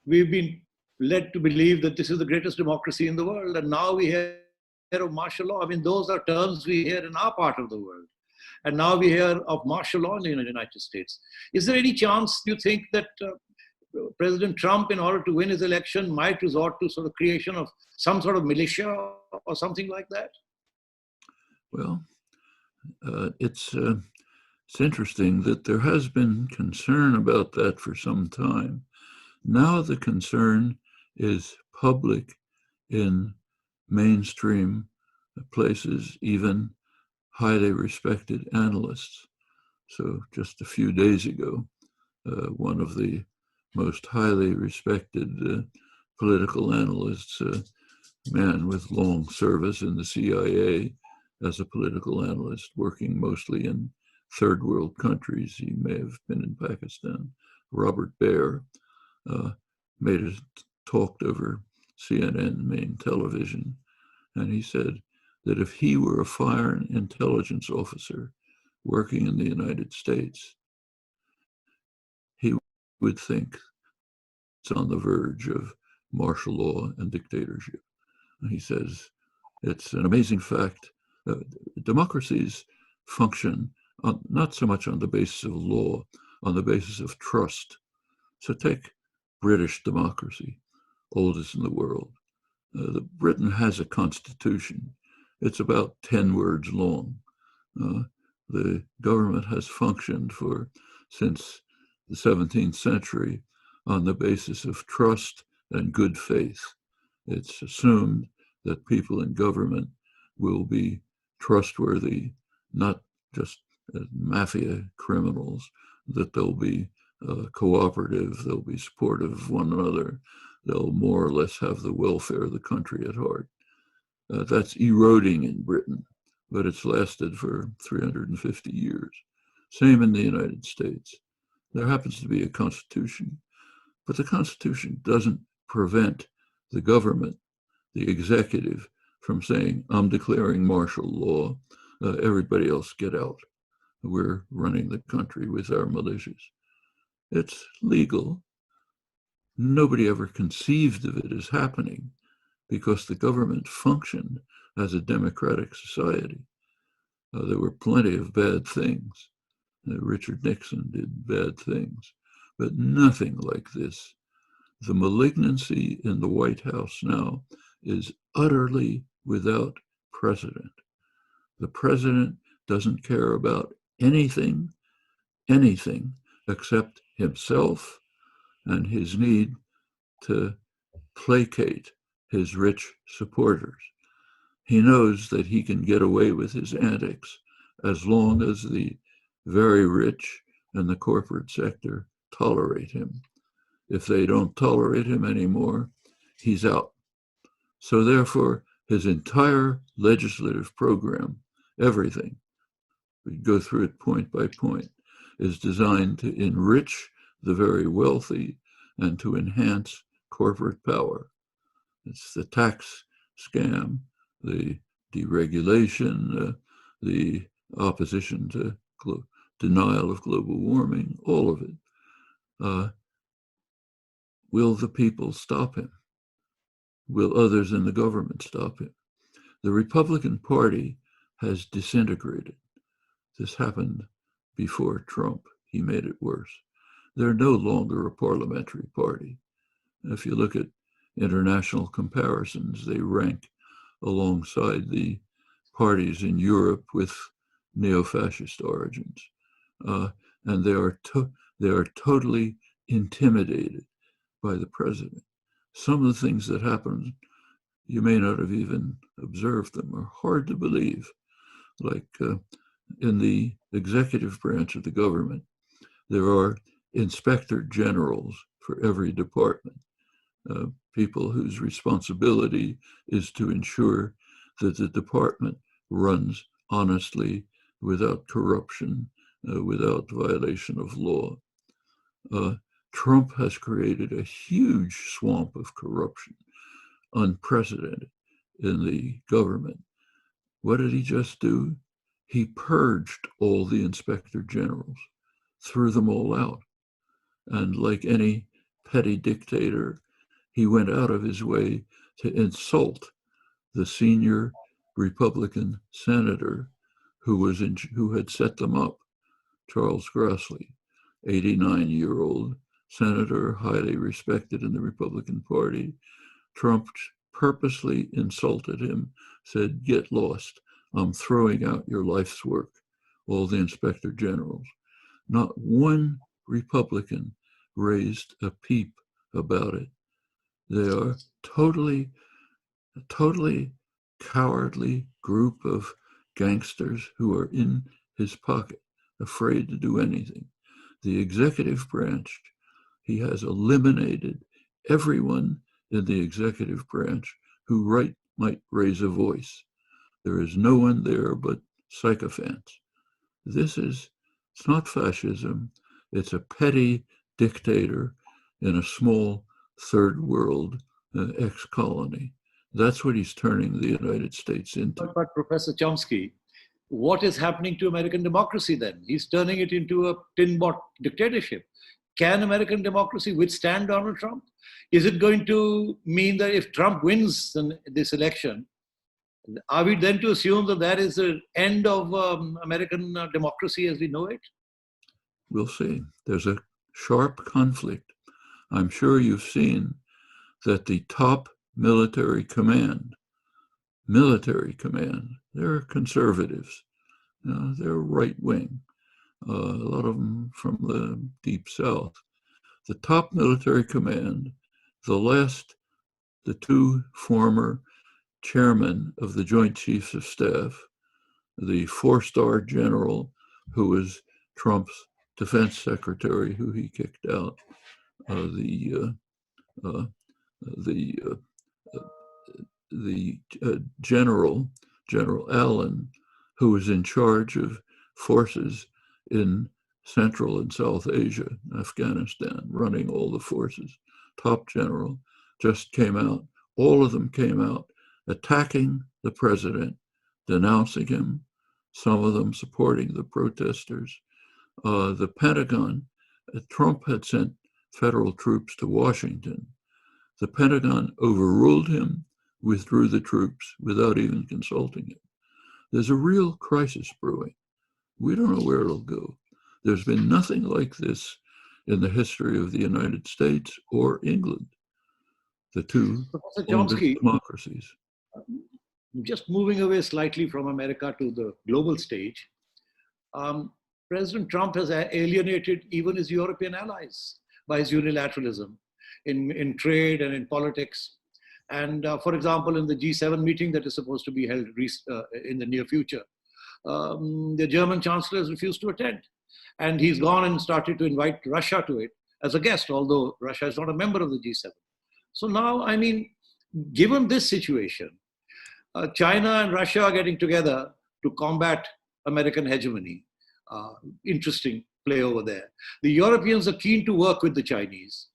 We've been led to believe that this is the greatest democracy in the world, and now we hear of martial law. I mean, those are terms we hear in our part of the world. And now we hear of martial law in the United States. Is there any chance, you think, that President Trump, in order to win his election, might resort to sort of creation of some sort of militia or something like that? Well, it's interesting that there has been concern about that for some time. Now the concern is public in mainstream places, even highly respected analysts. So just a few days ago, one of the most highly respected political analysts, a man with long service in the CIA as a political analyst, working mostly in third world countries. He may have been in Pakistan. Robert Baer talked over CNN main television, and he said that if he were a foreign intelligence officer working in the United States, he would think it's on the verge of martial law and dictatorship. And he says it's an amazing fact that democracies function not so much on the basis of law, on the basis of trust. So take British democracy, oldest in the world. Britain has a constitution. It's about 10 words long. The government has functioned since the 17th century on the basis of trust and good faith. It's assumed that people in government will be trustworthy, not just mafia criminals, that they'll be cooperative, they'll be supportive of one another, they'll more or less have the welfare of the country at heart. That's eroding in Britain, but it's lasted for 350 years. Same in the United States. There happens to be a constitution, but the constitution doesn't prevent the government, the executive, from saying, I'm declaring martial law, everybody else get out. We're running the country with our militias. It's legal. Nobody ever conceived of it as happening because the government functioned as a democratic society. There were plenty of bad things. Richard Nixon did bad things, but nothing like this. The malignancy in the White House now is utterly without precedent. The president doesn't care about anything except himself and his need to placate his rich supporters. He knows that he can get away with his antics as long as the very rich and the corporate sector tolerate him. If they don't tolerate him anymore, he's out. So therefore, his entire legislative program, everything, we go through it point by point, is designed to enrich the very wealthy and to enhance corporate power. It's the tax scam, the deregulation, the opposition to denial of global warming, all of it. Will the people stop him? Will others in the government stop him? The Republican Party has disintegrated. This happened before Trump. He made it worse. They're no longer a parliamentary party. If you look at international comparisons, they rank alongside the parties in Europe with neo-fascist origins. And they are totally intimidated by the president. Some of the things that happened, you may not have even observed them, are hard to believe. Like in the executive branch of the government, there are inspector generals for every department, people whose responsibility is to ensure that the department runs honestly, without corruption, without violation of law. Trump has created a huge swamp of corruption, unprecedented in the government. What did he just do? He purged all the inspector generals, threw them all out. And like any petty dictator, he went out of his way to insult the senior Republican senator who had set them up, Charles Grassley, 89-year-old senator, highly respected in the Republican Party. Trump purposely insulted him, said, "Get lost. I'm throwing out your life's work," all the inspector generals. Not one Republican raised a peep about it. They are a totally cowardly group of gangsters who are in his pocket, afraid to do anything. The executive branch, he has eliminated everyone in the executive branch who might raise a voice. There is no one there but sycophants. It's not fascism. It's a petty dictator in a small third world ex-colony. That's what he's turning the United States into. But Professor Chomsky, what is happening to American democracy then? He's turning it into a tin-bot dictatorship. Can American democracy withstand Donald Trump? Is it going to mean that if Trump wins this election, are we then to assume that that is the end of American democracy as we know it? We'll see. There's a sharp conflict. I'm sure you've seen that the top military command, they're conservatives. They're right-wing. A lot of them from the Deep South. The top military command, the two former chairmen of the Joint Chiefs of Staff, the four-star general who was Trump's defense secretary, who he kicked out, General Allen, who was in charge of forces in Central and South Asia, Afghanistan, running all the forces, top general, just came out. All of them came out attacking the president, denouncing him, some of them supporting the protesters. The Pentagon, Trump had sent federal troops to Washington. The Pentagon overruled him, withdrew the troops without even consulting him. There's a real crisis brewing. We don't know where it'll go. There's been nothing like this in the history of the United States or England, the two oldest democracies. Just moving away slightly from America to the global stage, President Trump has alienated even his European allies by his unilateralism in trade and in politics. And for example, in the G7 meeting that is supposed to be held in the near future, the German chancellor has refused to attend. And he's gone and started to invite Russia to it as a guest, although Russia is not a member of the G7. So now, I mean, given this situation, China and Russia are getting together to combat American hegemony. Interesting play over there. The Europeans are keen to work with the Chinese.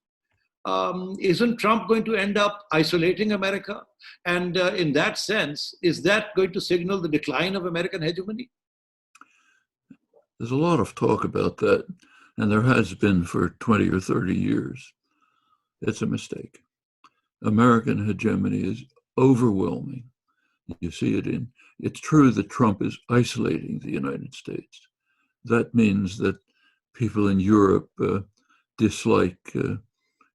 Isn't Trump going to end up isolating America? And in that sense, is that going to signal the decline of American hegemony? There's a lot of talk about that, and there has been for 20 or 30 years. It's a mistake. American hegemony is overwhelming. You see it in, it's true that Trump is isolating the United States. That means that people in Europe dislike,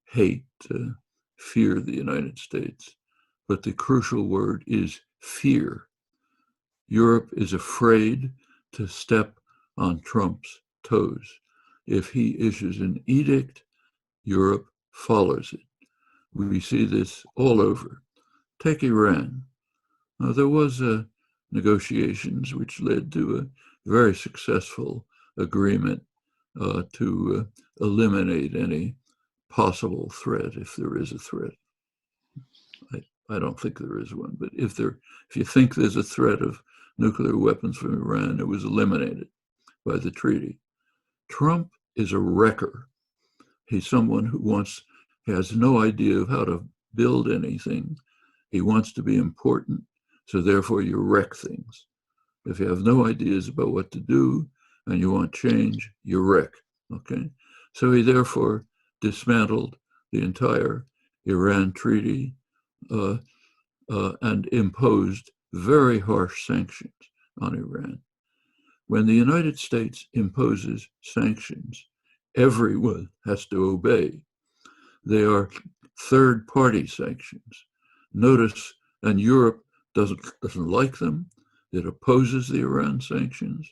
hate, fear the United States. But the crucial word is fear. Europe is afraid to step on Trump's toes. If he issues an edict, Europe follows it. We see this all over. Take Iran. Now, there was negotiations which led to a very successful agreement to eliminate any possible threat, if there is a threat. I don't think there is one, but if you think there's a threat of nuclear weapons from Iran, it was eliminated by the treaty. Trump is a wrecker. He's someone who has no idea of how to build anything. He wants to be important, so therefore you wreck things. If you have no ideas about what to do and you want change, you wreck, okay? So he therefore dismantled the entire Iran treaty and imposed very harsh sanctions on Iran. When the United States imposes sanctions, everyone has to obey. They are third-party sanctions. Notice, and Europe doesn't like them. It opposes the Iran sanctions.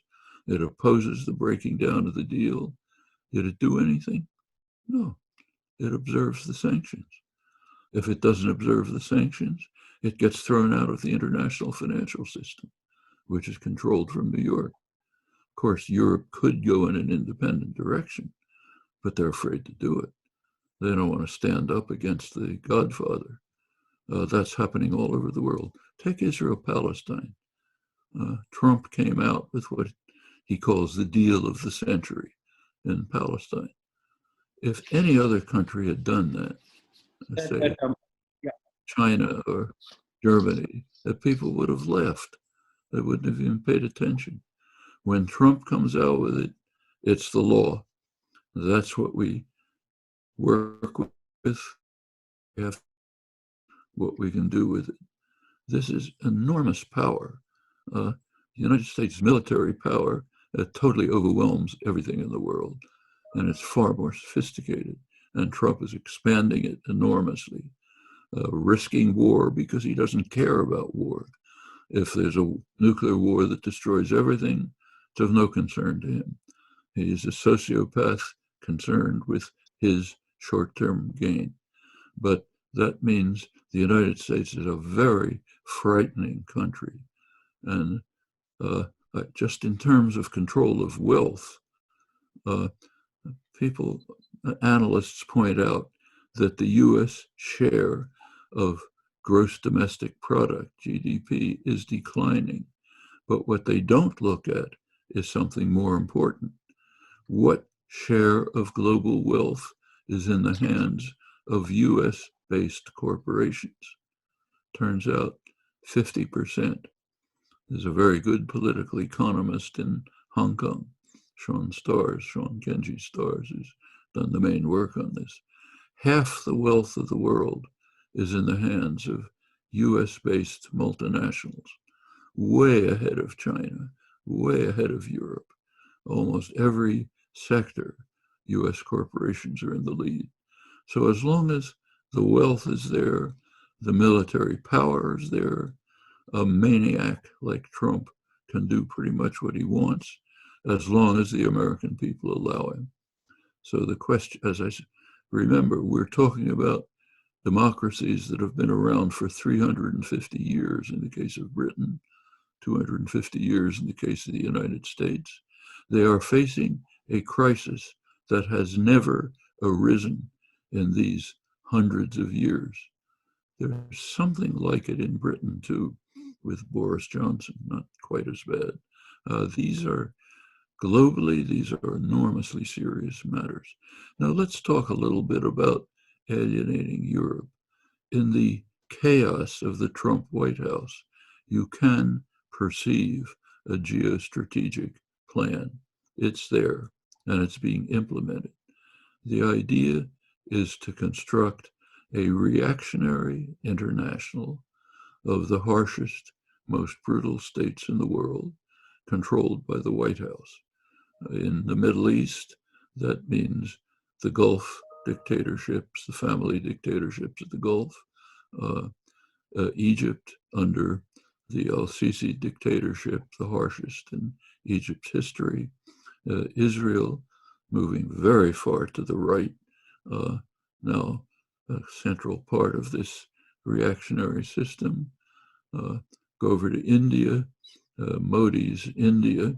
It opposes the breaking down of the deal. Did it do anything? No. It observes the sanctions. If it doesn't observe the sanctions, it gets thrown out of the international financial system, which is controlled from New York. Of course, Europe could go in an independent direction, but they're afraid to do it. They don't want to stand up against the Godfather. That's happening all over the world. Take Israel-Palestine. Trump came out with what he calls the deal of the century in Palestine. If any other country had done that, say China or Germany, that people would have left. They wouldn't have even paid attention. When Trump comes out with it, it's the law. That's what we work with. We have what we can do with it. This is enormous power. The United States military power totally overwhelms everything in the world, and it's far more sophisticated. And Trump is expanding it enormously, risking war because he doesn't care about war. If there's a nuclear war that destroys everything, it's of no concern to him. He's a sociopath concerned with his short-term gain. But that means the United States is a very frightening country. And just in terms of control of wealth, analysts point out that the US share of gross domestic product, GDP, is declining. But what they don't look at is something more important. What share of global wealth is in the hands of US-based corporations? Turns out 50%. There's a very good political economist in Hong Kong, Sean Kenji Stars, who's done the main work on this. Half the wealth of the world is in the hands of US-based multinationals, way ahead of China, way ahead of Europe. Almost every sector, US corporations are in the lead. So as long as the wealth is there, the military power is there, a maniac like Trump can do pretty much what he wants, as long as the American people allow him. So the question, as I remember, we're talking about democracies that have been around for 350 years in the case of Britain, 250 years in the case of the United States. They are facing a crisis that has never arisen in these hundreds of years. There's something like it in Britain too, with Boris Johnson, not quite as bad. These are globally, these are enormously serious matters. Now let's talk a little bit about alienating Europe. In the chaos of the Trump White House, you can perceive a geostrategic plan. It's there and it's being implemented. The idea is to construct a reactionary international of the harshest, most brutal states in the world, controlled by the White House. In the Middle East, that means the Gulf dictatorships, the family dictatorships of the Gulf, Egypt under the al-Sisi dictatorship, the harshest in Egypt's history, Israel moving very far to the right, now a central part of this reactionary system. Go over to India. Modi's India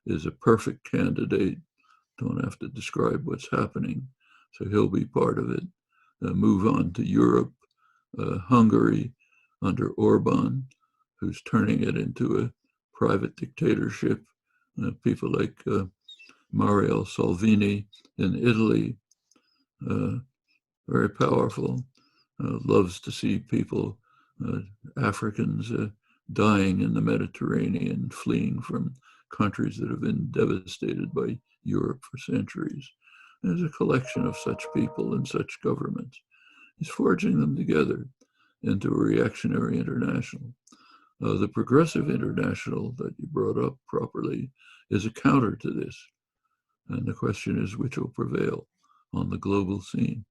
is a perfect candidate. Don't have to describe what's happening, so he'll be part of it. Move on to Europe, Hungary under Orban, who's turning it into a private dictatorship. People like Mario Salvini in Italy, very powerful, loves to see people, Africans, dying in the Mediterranean, fleeing from countries that have been devastated by Europe for centuries. There's a collection of such people and such governments. He's forging them together into a reactionary international. The progressive international that you brought up properly is a counter to this. And the question is which will prevail on the global scene.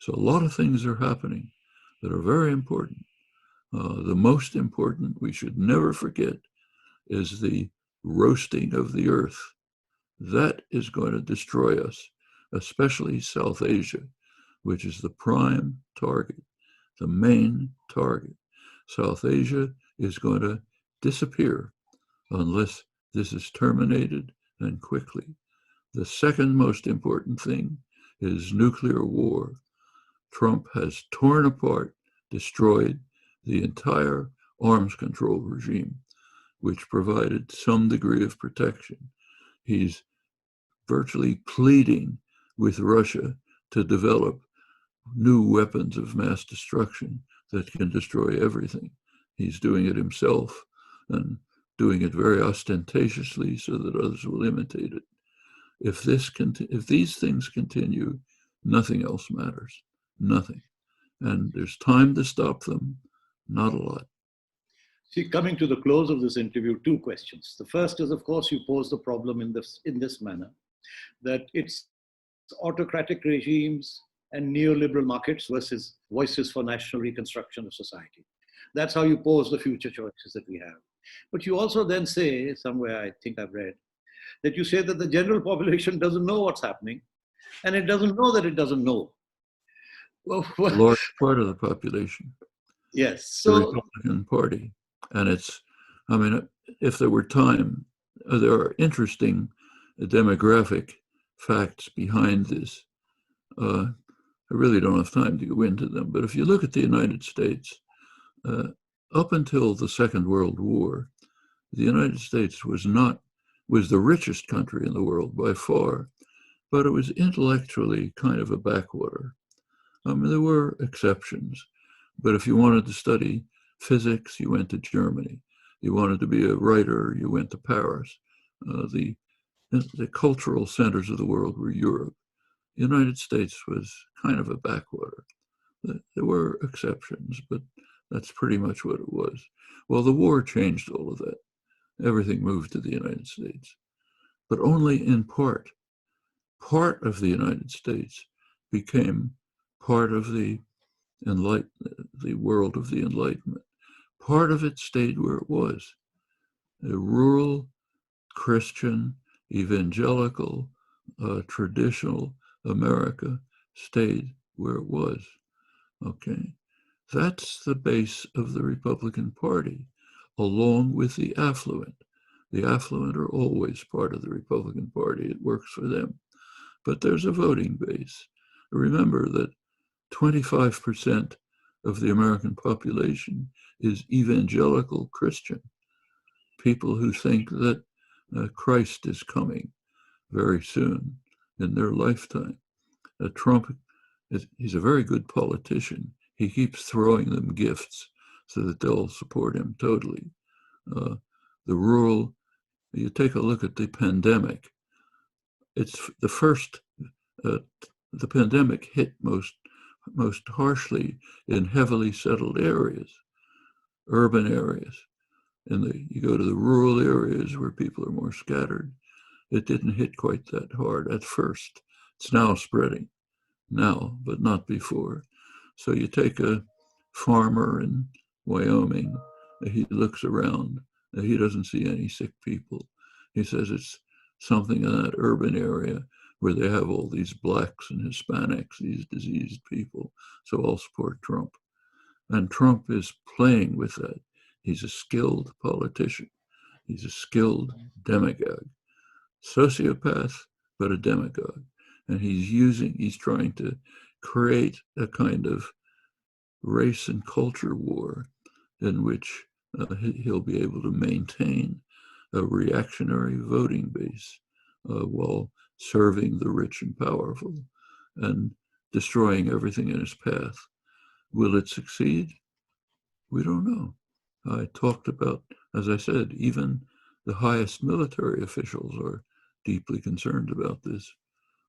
So a lot of things are happening that are very important. The most important, we should never forget, is the roasting of the earth. That is going to destroy us, especially South Asia, which is the prime target, the main target. South Asia is going to disappear unless this is terminated and quickly. The second most important thing is nuclear war. Trump has torn apart, destroyed the entire arms control regime, which provided some degree of protection. He's virtually pleading with Russia to develop new weapons of mass destruction that can destroy everything. He's doing it himself and doing it very ostentatiously so that others will imitate it. If these things continue, nothing else matters, nothing. And there's time to stop them, not a lot. See, coming to the close of this interview, two questions. The first is, of course, you pose the problem in this manner, that it's autocratic regimes and neoliberal markets versus voices for national reconstruction of society. That's how you pose the future choices that we have. But you also then say, somewhere I think I've read, that you say that the general population doesn't know what's happening, and it doesn't know that it doesn't know. Well, a large part of the population. Yes. So the Republican Party. And if there were time, there are interesting demographic facts behind this. I really don't have time to go into them, but if you look at the United States, up until the Second World War, the United States was the richest country in the world by far, but it was intellectually kind of a backwater. There were exceptions, but if you wanted to study physics, you went to Germany. You wanted to be a writer, you went to Paris. The cultural centers of the world were Europe. The United States was kind of a backwater. There were exceptions, but that's pretty much what it was. Well, the war changed all of that. Everything moved to the United States, but only in part. Part of the United States became part of the world of the Enlightenment. Part of it stayed where it was. A rural, Christian, evangelical, traditional America stayed where it was. Okay, that's the base of the Republican Party, along with the affluent. The affluent are always part of the Republican Party. It works for them. But there's a voting base. Remember that 25% of the American population is evangelical Christian, people who think that Christ is coming very soon in their lifetime. Trump, he's a very good politician. He keeps throwing them gifts so that they'll support him totally. The rural, you take a look at the pandemic. it's the first, the pandemic hit most harshly in heavily settled areas, urban areas. You go to the rural areas where people are more scattered. It didn't hit quite that hard at first. It's now spreading now, but not before. So you take a farmer in Wyoming, he looks around, he doesn't see any sick people. He says it's something in that urban area where they have all these blacks and Hispanics, these diseased people, so I'll support Trump. And Trump is playing with that. He's a skilled politician. He's a skilled demagogue. Sociopath, but a demagogue. And he's trying to create a kind of race and culture war in which he'll be able to maintain a reactionary voting base while serving the rich and powerful and destroying everything in his path. Will it succeed? We don't know. I talked about, as I said, even the highest military officials are deeply concerned about this.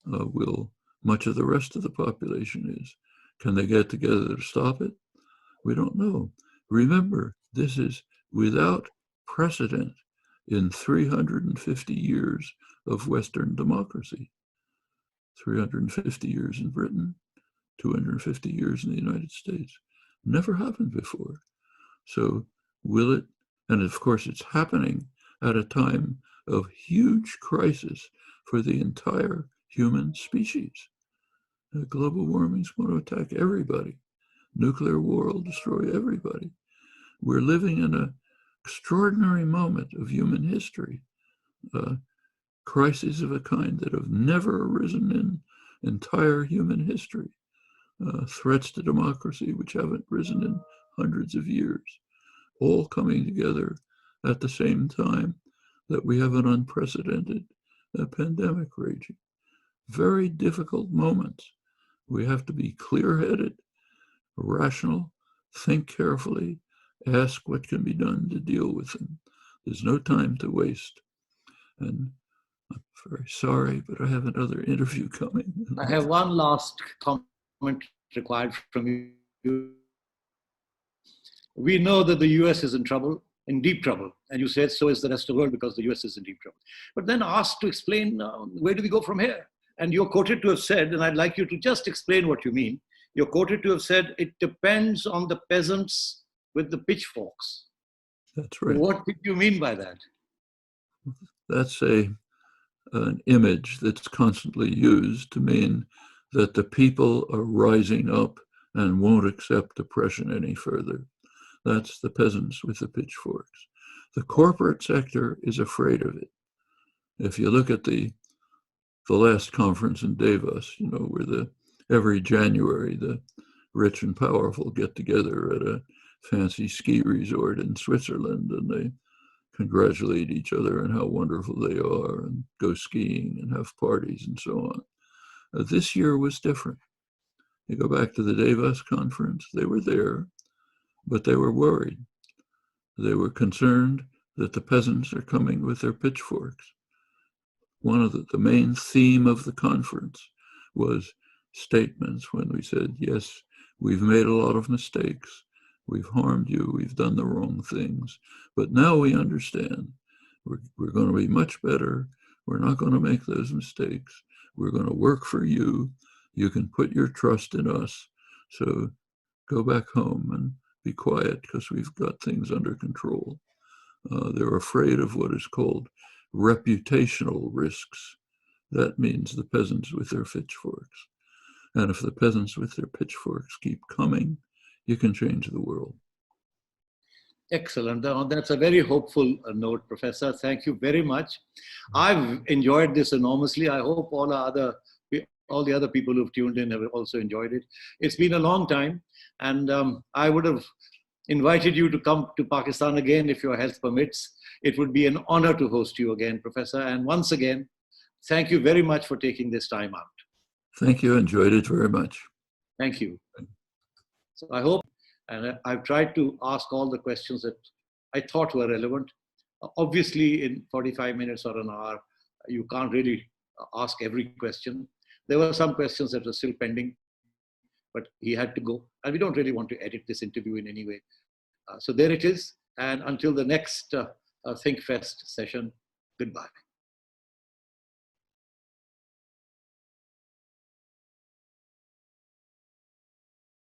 Will much of the rest of the population is? Can they get together to stop it? We don't know. Remember, this is without precedent in 350 years of Western democracy. 350 years in Britain, 250 years in the United States. Never happened before. So will it? And of course, it's happening at a time of huge crisis for the entire human species. Global warming is going to attack everybody. Nuclear war will destroy everybody. We're living in an extraordinary moment of human history. Crises of a kind that have never arisen in entire human history. Threats to democracy which haven't risen in hundreds of years, all coming together at the same time that we have an unprecedented pandemic raging. Very difficult moments. We have to be clear-headed, rational, think carefully, ask what can be done to deal with them. There's no time to waste. And I'm very sorry, but I have another interview coming. I have one last comment required from you. We know that the US is in trouble, in deep trouble. And you said so is the rest of the world because the US is in deep trouble. But then asked to explain where do we go from here? And you're quoted to have said, and I'd like you to just explain what you mean. You're quoted to have said, it depends on the peasants with the pitchforks. That's right. What did you mean by that? That's an image that's constantly used to mean that the people are rising up and won't accept oppression any further. That's the peasants with the pitchforks. The corporate sector is afraid of it. If you look at the last conference in Davos, where every January the rich and powerful get together at a fancy ski resort in Switzerland and they congratulate each other on how wonderful they are and go skiing and have parties and so on. This year was different. You go back to the Davos conference, they were there, but they were worried. They were concerned that the peasants are coming with their pitchforks. One of the main theme of the conference was statements when we said, yes, we've made a lot of mistakes. We've harmed you. We've done the wrong things. But now we understand. We're going to be much better. We're not going to make those mistakes. We're going to work for you. You can put your trust in us. So go back home and be quiet because we've got things under control. They're afraid of what is called reputational risks. That means the peasants with their pitchforks. And if the peasants with their pitchforks keep coming, you can change the world. Excellent. That's a very hopeful note, Professor. Thank you very much. I've enjoyed this enormously. I hope all the other people who've tuned in have also enjoyed it. It's been a long time, and I would have invited you to come to Pakistan again if your health permits. It would be an honor to host you again, Professor. And once again, thank you very much for taking this time out. Thank you. Enjoyed it very much. Thank you. So I hope, and I've tried to ask all the questions that I thought were relevant. Obviously, in 45 minutes or an hour, you can't really ask every question. There were some questions that were still pending, but he had to go. And we don't really want to edit this interview in any way. So there it is. And until the next ThinkFest session, goodbye.